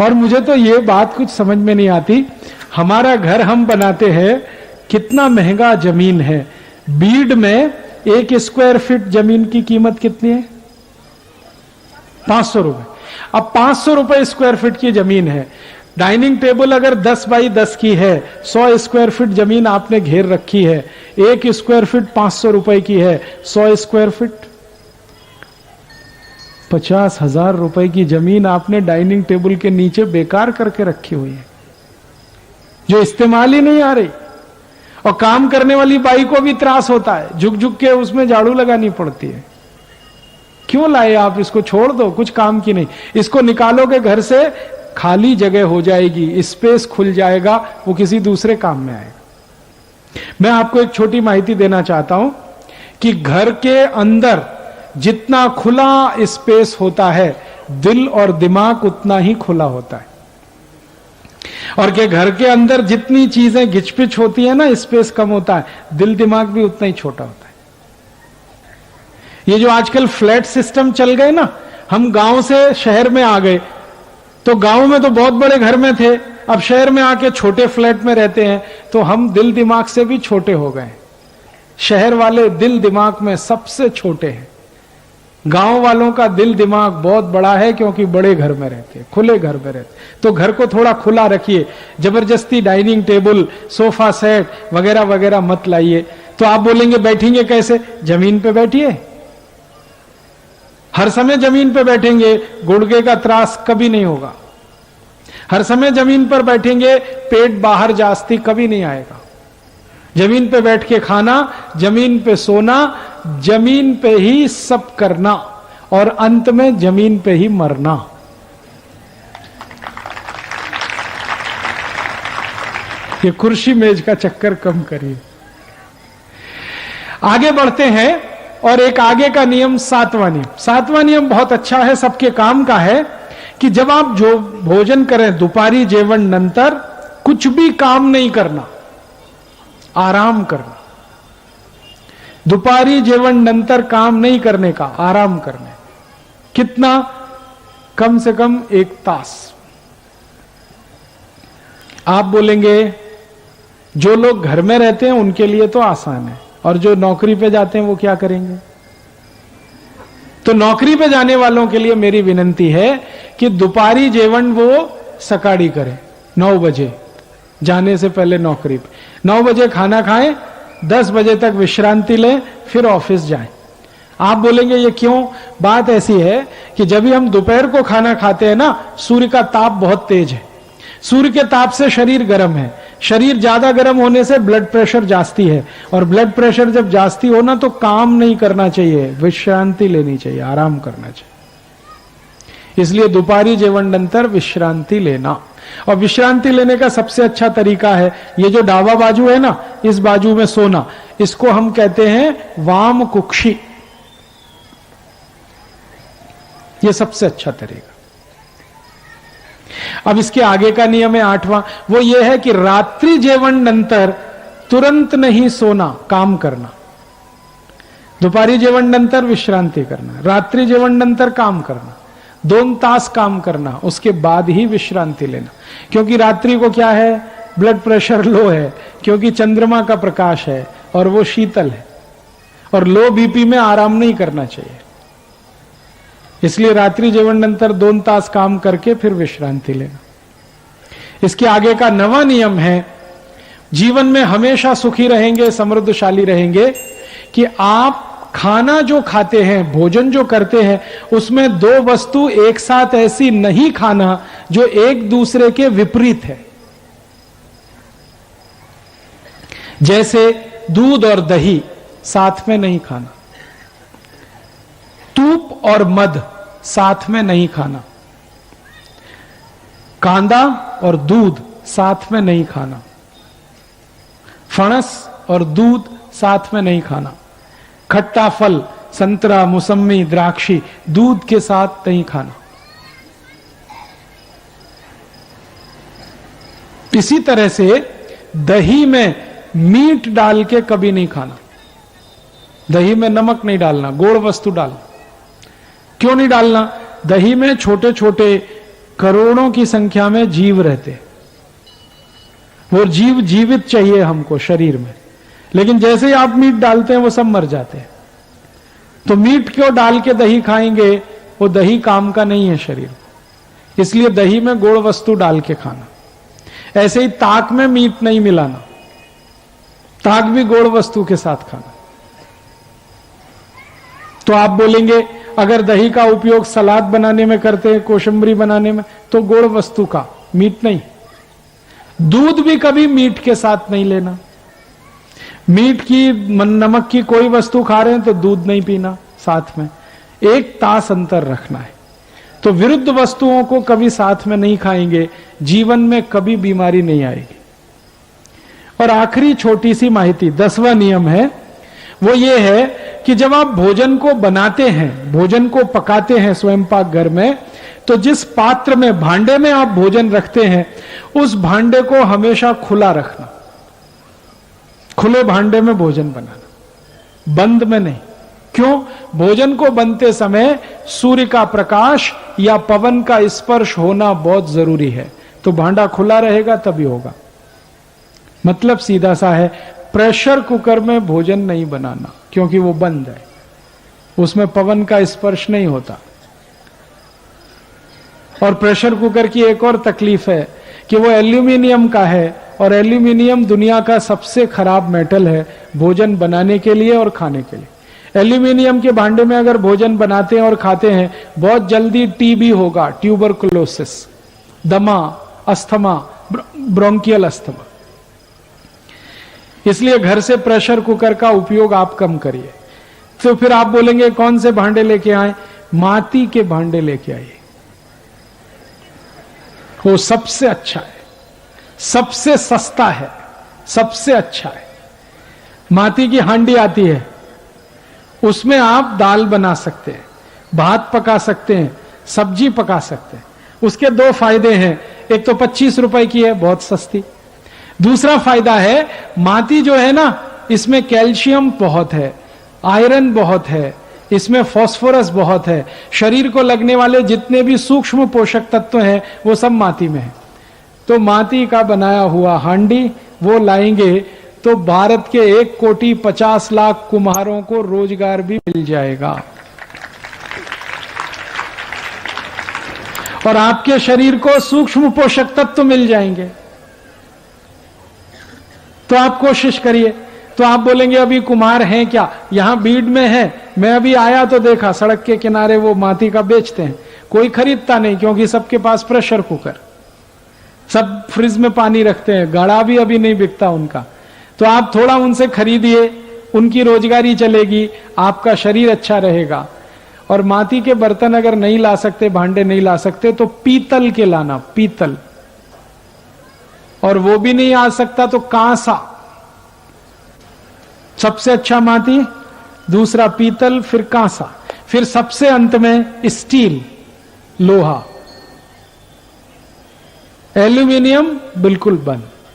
और मुझे तो ये बात कुछ समझ में नहीं आती, हमारा घर हम बनाते हैं, कितना महंगा जमीन है। बीड में 1 स्क्वायर फीट जमीन की कीमत कितनी है? 500 रुपए। अब 500 रुपए स्क्वायर फीट की जमीन है। डाइनिंग टेबल अगर 10 बाई 10 की है, 100 स्क्वायर फीट जमीन आपने घेर रखी है, 1 स्क्वायर फीट 500 रुपए की है, 100 स्क्वायर फीट 50,000 रुपए की जमीन आपने डाइनिंग टेबल के नीचे बेकार करके रखी हुई है, जो इस्तेमाल ही नहीं आ रही। और काम करने वाली बाई को भी त्रास होता है, झुक झुक के उसमें झाड़ू लगानी पड़ती है। क्यों लाए आप? इसको छोड़ दो, कुछ काम की नहीं। इसको निकालोगे घर से, खाली जगह हो जाएगी, स्पेस खुल जाएगा, वो किसी दूसरे काम में आएगा। मैं आपको एक छोटी माहिती देना चाहता हूं कि घर के अंदर जितना खुला स्पेस होता है, दिल और दिमाग उतना ही खुला होता है। और के घर के अंदर जितनी चीजें घिचपिच होती है ना, स्पेस कम होता है, दिल दिमाग भी उतना ही छोटा होता है। ये जो आजकल फ्लैट सिस्टम चल गए ना, हम गांव से शहर में आ गए, तो गांव में तो बहुत बड़े घर में थे, अब शहर में आके छोटे फ्लैट में रहते हैं, तो हम दिल दिमाग से भी छोटे हो गए। शहर वाले दिल दिमाग में सबसे छोटे हैं, गांव वालों का दिल दिमाग बहुत बड़ा है, क्योंकि बड़े घर में रहते हैं, खुले घर में रहते। तो घर को थोड़ा खुला रखिए, जबरदस्ती डाइनिंग टेबल, सोफा सेट वगैरह वगैरह मत लाइए। तो आप बोलेंगे बैठेंगे कैसे? जमीन पे बैठिए, हर समय जमीन पे बैठेंगे, गुड़गे का त्रास कभी नहीं होगा। हर समय जमीन पर बैठेंगे, पेट बाहर जास्ती कभी नहीं आएगा। जमीन पे बैठ के खाना, जमीन पे सोना, जमीन पे ही सब करना, और अंत में जमीन पे ही मरना। ये कुर्सी मेज का चक्कर कम करिए। आगे बढ़ते हैं, और एक आगे का नियम, 7वां नियम। 7वां नियम बहुत अच्छा है, सबके काम का है, कि जब आप जो भोजन करें, दुपारी जेवण नंतर कुछ भी काम नहीं करना, आराम करना। दुपारी जेवण नंतर काम नहीं करने का, आराम करने। कितना? कम से कम 1 तास। आप बोलेंगे जो लोग घर में रहते हैं उनके लिए तो आसान है, और जो नौकरी पे जाते हैं वो क्या करेंगे? तो नौकरी पे जाने वालों के लिए मेरी विनंती है कि दोपहरी जेवण वो सकाड़ी करें, 9 बजे जाने से पहले नौकरी पे। 9 बजे खाना खाएं, 10 बजे तक विश्रांति लें, फिर ऑफिस जाएं। आप बोलेंगे ये क्यों? बात ऐसी है कि जब भी हम दोपहर को खाना खाते हैं ना, सूर्य का ताप बहुत तेज है, सूर्य के ताप से शरीर गर्म है, शरीर ज्यादा गर्म होने से ब्लड प्रेशर जास्ती है, और ब्लड प्रेशर जब जास्ती हो ना तो काम नहीं करना चाहिए, विश्रांति लेनी चाहिए, आराम करना चाहिए। इसलिए दोपहरी जेवण नंतर विश्रांति लेना, और विश्रांति लेने का सबसे अच्छा तरीका है ये जो डावा बाजू है ना, इस बाजू में सोना, इसको हम कहते हैं वाम कुक्षी। ये सबसे अच्छा तरीका। अब इसके आगे का नियम है 8वां, वो ये है कि रात्रि जेवण नंतर तुरंत नहीं सोना, काम करना। दोपहरी जेवण नंतर विश्रांति करना, रात्रि जेवण नंतर काम करना, 2 तास काम करना, उसके बाद ही विश्रांति लेना। क्योंकि रात्रि को क्या है, ब्लड प्रेशर लो है, क्योंकि चंद्रमा का प्रकाश है और वो शीतल है, और लो बीपी में आराम नहीं करना चाहिए। इसलिए रात्रि जेवण नंतर 2 तास काम करके फिर विश्रांति लेना। इसके आगे का 9वां नियम है, जीवन में हमेशा सुखी रहेंगे, समृद्धशाली रहेंगे, कि आप खाना जो खाते हैं, भोजन जो करते हैं, उसमें 2 वस्तु एक साथ ऐसी नहीं खाना जो एक दूसरे के विपरीत है। जैसे दूध और दही साथ में नहीं खाना, तूप और मध साथ में नहीं खाना, कांदा और दूध साथ में नहीं खाना, फणस और दूध साथ में नहीं खाना, खट्टा फल संतरा, मौसमी, द्राक्षी दूध के साथ नहीं खाना। इसी तरह से दही में मीट डाल के कभी नहीं खाना, दही में नमक नहीं डालना, गोड़ वस्तु डालना। क्यों नहीं डालना? दही में छोटे छोटे करोड़ों की संख्या में जीव रहते, वो जीव जीवित चाहिए हमको शरीर में, लेकिन जैसे ही आप मीट डालते हैं वो सब मर जाते हैं। तो मीट क्यों डाल के दही खाएंगे, वो दही काम का नहीं है शरीर को, इसलिए दही में गुड़ वस्तु डाल के खाना। ऐसे ही ताक में मीट नहीं मिलाना, ताक भी गुड़ वस्तु के साथ खाना। तो आप बोलेंगे अगर दही का उपयोग सलाद बनाने में करते हैं, कोशिम्बरी बनाने में, तो गुड़ वस्तु का, मीट नहीं। दूध भी कभी मीट के साथ नहीं लेना। मीट की नमक की कोई वस्तु खा रहे हैं तो दूध नहीं पीना साथ में, एक तास अंतर रखना है। तो विरुद्ध वस्तुओं को कभी साथ में नहीं खाएंगे, जीवन में कभी बीमारी नहीं आएगी। और आखिरी छोटी सी माहिती, 10वां नियम है, वो ये है कि जब आप भोजन को बनाते हैं, भोजन को पकाते हैं स्वयं पाक घर में, तो जिस पात्र में, भांडे में आप भोजन रखते हैं, उस भांडे को हमेशा खुला रखना। खुले भांडे में भोजन बनाना, बंद में नहीं। क्यों? भोजन को बनते समय सूर्य का प्रकाश या पवन का स्पर्श होना बहुत जरूरी है। तो भांडा खुला रहेगा तभी होगा। मतलब सीधा सा है, प्रेशर कुकर में भोजन नहीं बनाना, क्योंकि वो बंद है, उसमें पवन का स्पर्श नहीं होता। और प्रेशर कुकर की एक और तकलीफ है कि वो एल्यूमिनियम का है, और एल्यूमिनियम दुनिया का सबसे खराब मेटल है भोजन बनाने के लिए और खाने के लिए। एल्यूमिनियम के भांडे में अगर भोजन बनाते हैं और खाते हैं, बहुत जल्दी टीबी होगा, ट्यूबरकुलोसिस, दमा, अस्थमा, ब्रोंकियल अस्थमा। इसलिए घर से प्रेशर कुकर का उपयोग आप कम करिए। तो फिर आप बोलेंगे कौन से भांडे लेके आए? माटी के भांडे लेके आइए, वो सबसे अच्छा है, सबसे सस्ता है, सबसे अच्छा है। माटी की हांडी आती है, उसमें आप दाल बना सकते हैं, भात पका सकते हैं, सब्जी पका सकते हैं। उसके दो फायदे हैं, एक तो 25 रुपए की है, बहुत सस्ती। दूसरा फायदा है, माटी जो है ना, इसमें कैल्शियम बहुत है, आयरन बहुत है, इसमें फास्फोरस बहुत है। शरीर को लगने वाले जितने भी सूक्ष्म पोषक तत्व हैं वो सब माटी में है। तो माटी का बनाया हुआ हांडी वो लाएंगे तो भारत के 1,50,00,000 कुम्हारों को रोजगार भी मिल जाएगा, और आपके शरीर को सूक्ष्म पोषक तत्व मिल जाएंगे। तो आप कोशिश करिए। तो आप बोलेंगे अभी कुम्हार हैं क्या? यहां बीड में है, मैं अभी आया तो देखा सड़क के किनारे वो माटी का बेचते हैं, कोई खरीदता नहीं क्योंकि सबके पास प्रेशर कुकर, सब फ्रिज में पानी रखते हैं, गाड़ा भी अभी नहीं बिकता उनका। तो आप थोड़ा उनसे खरीदिए, उनकी रोजगारी चलेगी, आपका शरीर अच्छा रहेगा। और माटी के बर्तन अगर नहीं ला सकते, भांडे नहीं ला सकते, तो पीतल के लाना, पीतल। और वो भी नहीं आ सकता तो कांसा, सबसे अच्छा माटी, दूसरा पीतल, फिर कांसा, फिर सबसे अंत में स्टील, लोहा। एल्यूमिनियम बिल्कुल बंद।